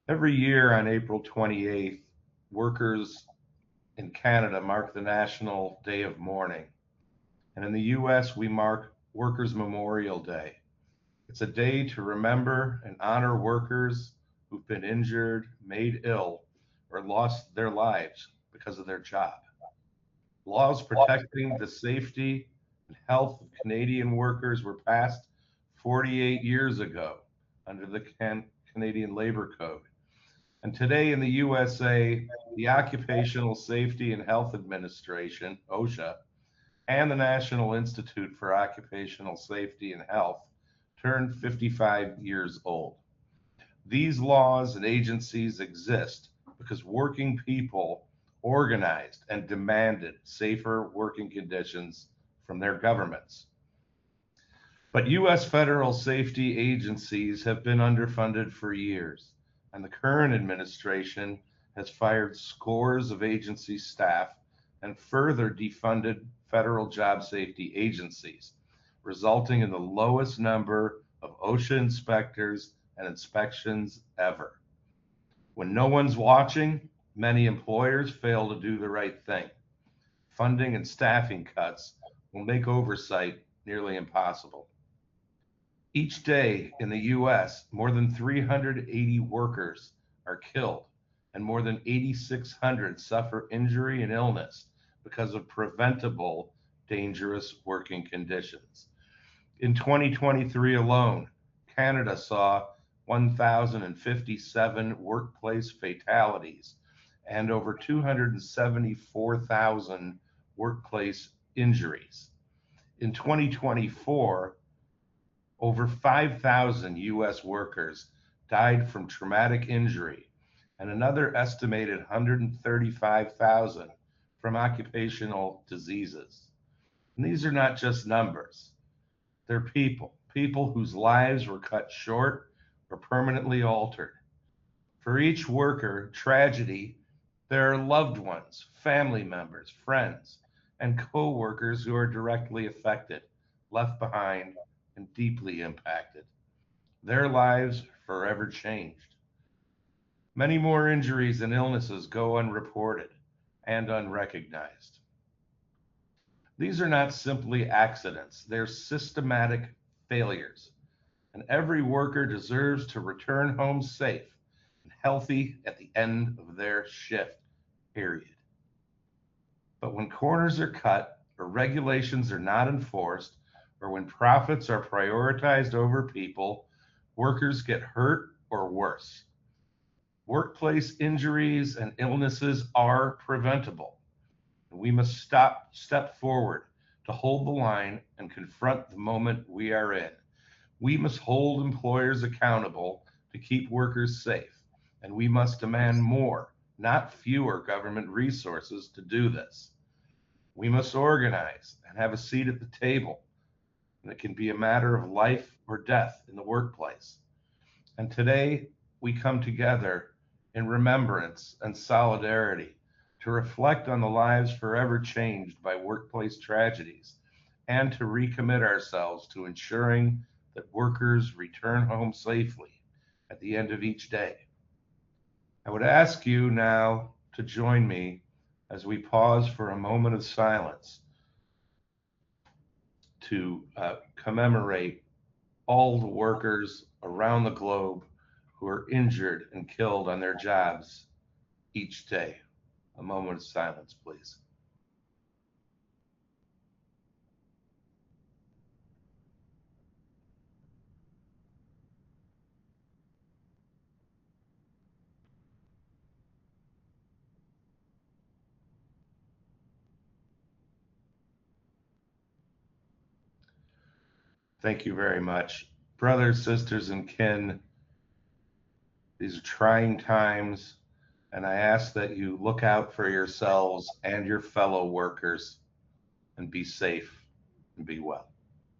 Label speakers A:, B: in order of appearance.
A: Every year on April 28th, workers in Canada mark the National Day of Mourning. And in the US, we mark Workers' Memorial Day. It's a day to remember and honor workers who've been injured, made ill, or lost their lives because of their job. Laws protecting the safety and health of Canadian workers were passed 48 years ago under the Canadian Labor Code. And today in the USA, the Occupational Safety and Health Administration, OSHA, and the National Institute for Occupational Safety and Health turned 55 years old. These laws and agencies exist because working people organized and demanded safer working conditions from their governments. But U.S. federal safety agencies have been underfunded for years, and the current administration has fired scores of agency staff and further defunded federal job safety agencies, resulting in the lowest number of OSHA inspectors and inspections ever. When no one's watching, many employers fail to do the right thing. Funding and staffing cuts will make oversight nearly impossible. Each day in the US, more than 380 workers are killed and more than 8,600 suffer injury and illness because of preventable dangerous working conditions. In 2023 alone, Canada saw 1,057 workplace fatalities and over 274,000 workplace injuries. In 2024, over 5,000 US workers died from traumatic injury and another estimated 135,000 from occupational diseases. And these are not just numbers. They're people whose lives were cut short or permanently altered. For each worker tragedy, there are loved ones, family members, friends, and co-workers who are directly affected, left behind, and deeply impacted. Their lives forever changed. Many more injuries and illnesses go unreported and unrecognized. These are not simply accidents, they're systematic failures. And every worker deserves to return home safe and healthy at the end of their shift, period. But when corners are cut, or regulations are not enforced, or when profits are prioritized over people, workers get hurt or worse. Workplace injuries and illnesses are preventable. We must step forward to hold the line and confront the moment we are in. We must hold employers accountable to keep workers safe, and we must demand more, not fewer government resources to do this. We must organize and have a seat at the table, and it can be a matter of life or death in the workplace. And today, we come together in remembrance and solidarity to reflect on the lives forever changed by workplace tragedies and to recommit ourselves to ensuring that workers return home safely at the end of each day. I would ask you now to join me as we pause for a moment of silence to commemorate all the workers around the globe who are injured and killed on their jobs each day. A moment of silence, please. Thank you very much. Brothers, sisters, and kin, these are trying times, and I ask that you look out for yourselves and your fellow workers and be safe and be well.